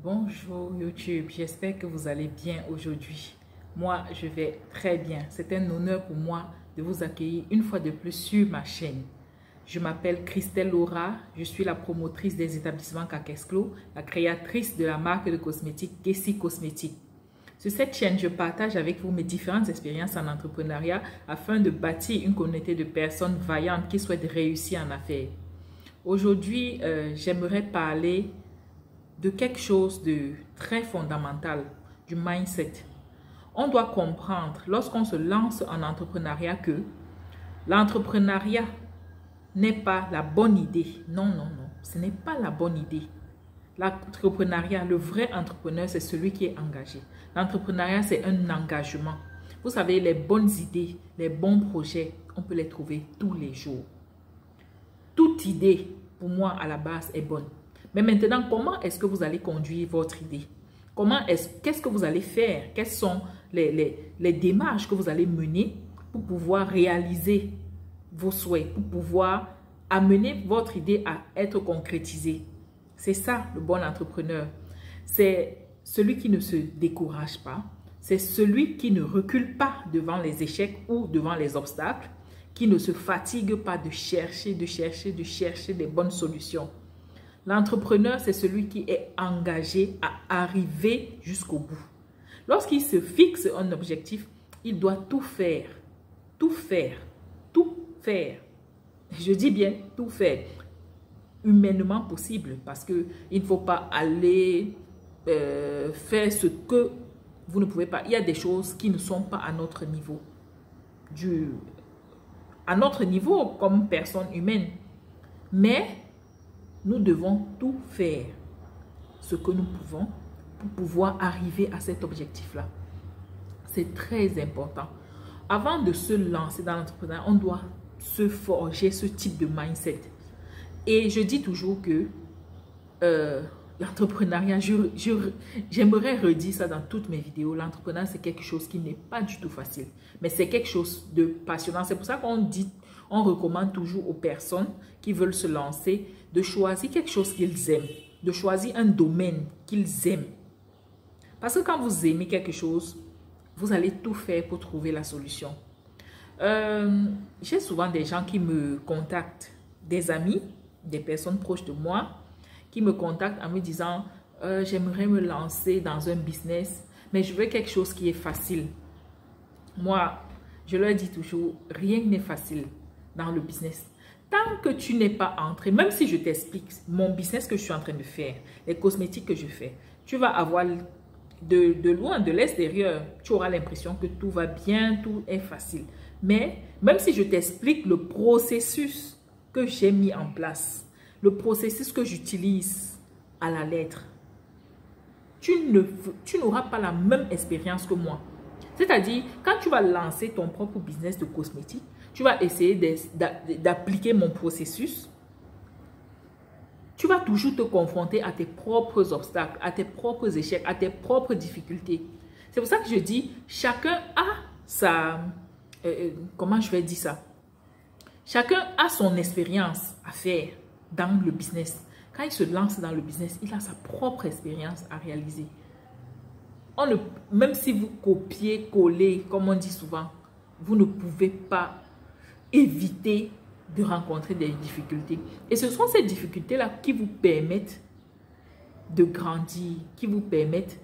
Bonjour YouTube, j'espère que vous allez bien aujourd'hui. Moi, je vais très bien. C'est un honneur pour moi de vous accueillir une fois de plus sur ma chaîne. Je m'appelle Christelle Laura, je suis la promotrice des établissements Kakesclo, la créatrice de la marque de cosmétiques Kessie Cosmétiques. Sur cette chaîne, je partage avec vous mes différentes expériences en entrepreneuriat afin de bâtir une communauté de personnes vaillantes qui souhaitent réussir en affaires. Aujourd'hui, j'aimerais parler de quelque chose de très fondamental, du mindset. On doit comprendre lorsqu'on se lance en entrepreneuriat que l'entrepreneuriat n'est pas la bonne idée. Non, non, non, ce n'est pas la bonne idée. L'entrepreneuriat, le vrai entrepreneur, c'est celui qui est engagé. L'entrepreneuriat, c'est un engagement. Vous savez, les bonnes idées, les bons projets, on peut les trouver tous les jours. Toute idée, pour moi, à la base, est bonne. Mais maintenant, comment est-ce que vous allez conduire votre idée? Qu'est-ce que vous allez faire? Quelles sont les démarches que vous allez mener pour pouvoir réaliser vos souhaits, pour pouvoir amener votre idée à être concrétisée? C'est ça, le bon entrepreneur. C'est celui qui ne se décourage pas. C'est celui qui ne recule pas devant les échecs ou devant les obstacles, qui ne se fatigue pas de chercher des bonnes solutions. L'entrepreneur, c'est celui qui est engagé à arriver jusqu'au bout. Lorsqu'il se fixe un objectif, il doit tout faire. Tout faire. Tout faire. Je dis bien tout faire. Humainement possible. Parce qu'il ne faut pas aller faire ce que vous ne pouvez pas. Il y a des choses qui ne sont pas à notre niveau. À notre niveau comme personne humaine. Mais nous devons tout faire ce que nous pouvons pour pouvoir arriver à cet objectif-là. C'est très important. Avant de se lancer dans l'entrepreneuriat, on doit se forger ce type de mindset. Et je dis toujours que l'entrepreneuriat, j'aimerais redire ça dans toutes mes vidéos, l'entrepreneuriat c'est quelque chose qui n'est pas du tout facile, mais c'est quelque chose de passionnant. C'est pour ça on recommande toujours aux personnes qui veulent se lancer de choisir quelque chose qu'ils aiment, de choisir un domaine qu'ils aiment. Parce que quand vous aimez quelque chose, vous allez tout faire pour trouver la solution. J'ai souvent des gens qui me contactent, des amis, des personnes proches de moi, qui me contactent en me disant j'aimerais me lancer dans un business, mais je veux quelque chose qui est facile. Moi, je leur dis toujours, rien n'est facile dans le business. Tant que tu n'es pas entré, même si je t'explique mon business que je suis en train de faire, les cosmétiques que je fais, tu vas avoir de loin, de l'extérieur, tu auras l'impression que tout va bien, tout est facile. Mais même si je t'explique le processus que j'ai mis en place, le processus que j'utilise à la lettre, tu n'auras pas la même expérience que moi. C'est-à-dire, quand tu vas lancer ton propre business de cosmétiques, tu vas essayer d'appliquer mon processus. Tu vas toujours te confronter à tes propres obstacles, à tes propres échecs, à tes propres difficultés. C'est pour ça que je dis, chacun a sa... comment je vais dire ça? Chacun a son expérience à faire dans le business. Quand il se lance dans le business, il a sa propre expérience à réaliser. Même si vous copiez, collez, comme on dit souvent, vous ne pouvez pas éviter de rencontrer des difficultés. Et ce sont ces difficultés-là qui vous permettent de grandir, qui vous permettent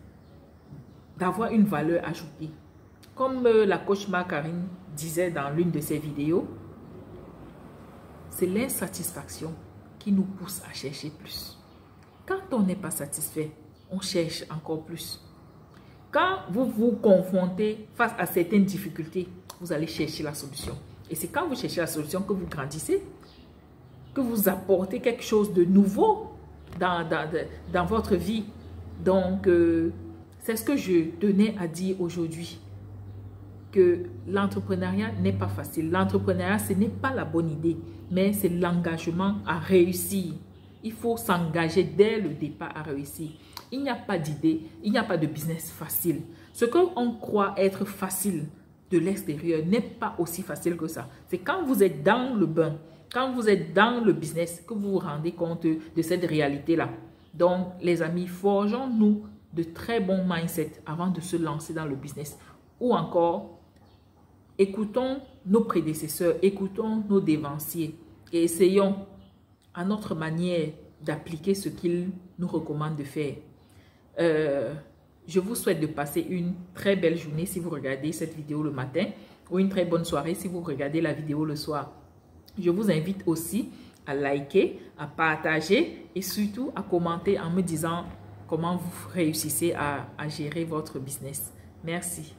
d'avoir une valeur ajoutée. Comme la coach Karine disait dans l'une de ses vidéos, c'est l'insatisfaction qui nous pousse à chercher plus. Quand on n'est pas satisfait, on cherche encore plus. Quand vous vous confrontez face à certaines difficultés, vous allez chercher la solution. Et c'est quand vous cherchez la solution que vous grandissez, que vous apportez quelque chose de nouveau dans votre vie. Donc, c'est ce que je tenais à dire aujourd'hui. Que l'entrepreneuriat n'est pas facile. L'entrepreneuriat, ce n'est pas la bonne idée, mais c'est l'engagement à réussir. Il faut s'engager dès le départ à réussir. Il n'y a pas d'idée, il n'y a pas de business facile. Ce qu'on croit être facile de l'extérieur n'est pas aussi facile que ça. C'est quand vous êtes dans le bain, quand vous êtes dans le business, que vous vous rendez compte de cette réalité-là. Donc, les amis, forgeons-nous de très bons mindsets avant de se lancer dans le business. Ou encore, écoutons nos prédécesseurs, écoutons nos dévanciers et essayons à notre manière d'appliquer ce qu'ils nous recommandent de faire. Je vous souhaite de passer une très belle journée si vous regardez cette vidéo le matin ou une très bonne soirée si vous regardez la vidéo le soir. Je vous invite aussi à liker, à partager et surtout à commenter en me disant comment vous réussissez à gérer votre business. Merci.